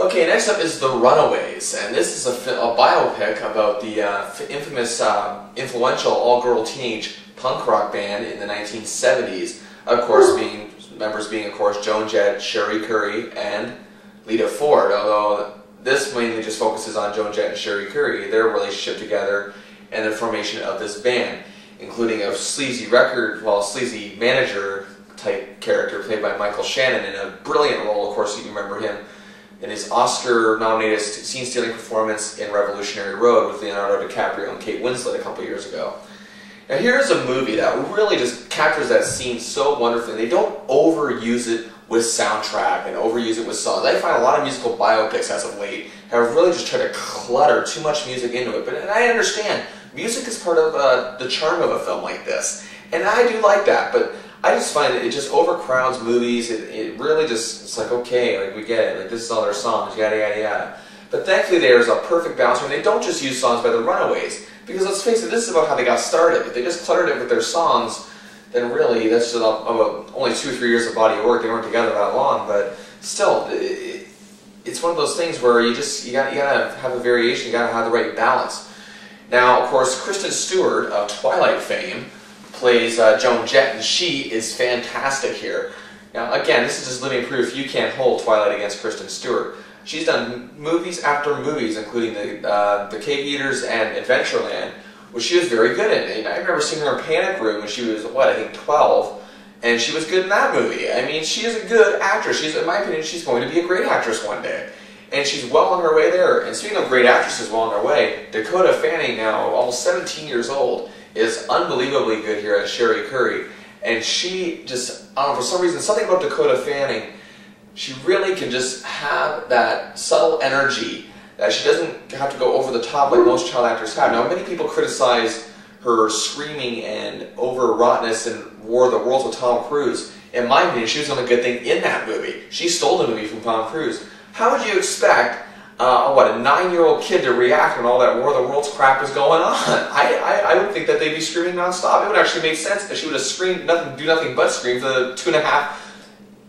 Okay, next up is The Runaways, and this is a biopic about the infamous, influential all-girl teenage punk rock band in the 1970s. Of course, members being, of course, Joan, Jett, Cherie, Currie, and Lita Ford. Although this mainly just focuses on Joan, Jett, and Cherie Currie, their relationship together, and the formation of this band, including a sleazy sleazy manager type character played by Michael Shannon in a brilliant role. Of course, you remember him in his Oscar-nominated scene-stealing performance in Revolutionary Road with Leonardo DiCaprio and Kate Winslet a couple years ago. Now here's a movie that really just captures that scene so wonderfully. They don't overuse it with soundtrack and overuse it with songs. I find a lot of musical biopics as of late have really just tried to clutter too much music into it. And I understand, music is part of the charm of a film like this. And I do like that, but I just find it just overcrowds movies. It really just, it's like, okay, like we get it, like this is all their songs, yada yada yada. But thankfully there's a perfect balance where they don't just use songs by the Runaways, because let's face it, this is about how they got started. If they just cluttered it with their songs, then really that's just about only 2 or 3 years of body of work. They weren't together that long, but still, it's one of those things where you gotta have a variation, you gotta have the right balance. Now, of course, Kristen Stewart of Twilight fame plays Joan Jett, and she is fantastic here. Now, again, this is just living proof you can't hold Twilight against Kristen Stewart. She's done movies after movies, including the Cave Eaters and Adventureland, which she was very good in. And I remember seeing her in Panic Room when she was, what, I think 12, and she was good in that movie. I mean, she is a good actress. In my opinion, she's going to be a great actress one day. And she's well on her way there. And speaking of great actresses well on their way, Dakota Fanning, now almost 17 years old, is unbelievably good here as Cherie Currie. And she just, I don't know, for some reason, something about Dakota Fanning, she really can just have that subtle energy that she doesn't have to go over the top like most child actors have. Now, many people criticize her screaming and overwroughtness in War of the Worlds with Tom Cruise. In my opinion, she was doing a good thing in that movie. She stole the movie from Tom Cruise. How would you expect a 9-year-old kid to react when all that War of the Worlds crap was going on? I would think that they'd be screaming nonstop. It would actually make sense if she would have screamed, do nothing but scream for the 2.5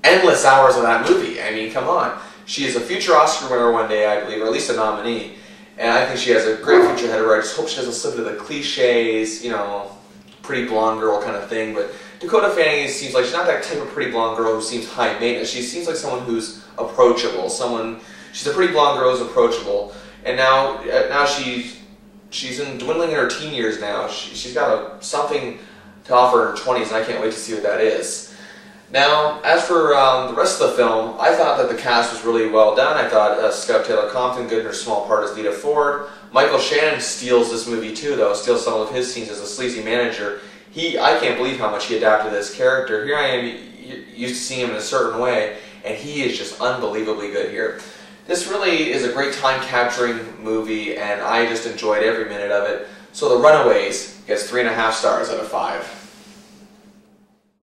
endless hours of that movie. I mean, come on. She is a future Oscar winner one day, I believe, or at least a nominee. And I think she has a great future ahead of her. I just hope she doesn't slip into the cliches, you know, pretty blonde girl kind of thing. But Dakota Fanning seems like she's not that type of pretty blonde girl who seems high maintenance. She seems like someone who's approachable. She's a pretty blonde girl who's approachable. And now she's dwindling in her teen years now. She's got something to offer in her 20s, and I can't wait to see what that is. Now, as for the rest of the film, I thought that the cast was really well done. I thought Scout Taylor Compton, good in her small part as Lita Ford. Michael Shannon steals this movie too, though. Steals some of his scenes as a sleazy manager. I can't believe how much he adapted this character. Here I am, used to seeing him in a certain way, and he is just unbelievably good here. This really is a great time-capturing movie, and I just enjoyed every minute of it. So The Runaways gets 3.5 stars out of 5.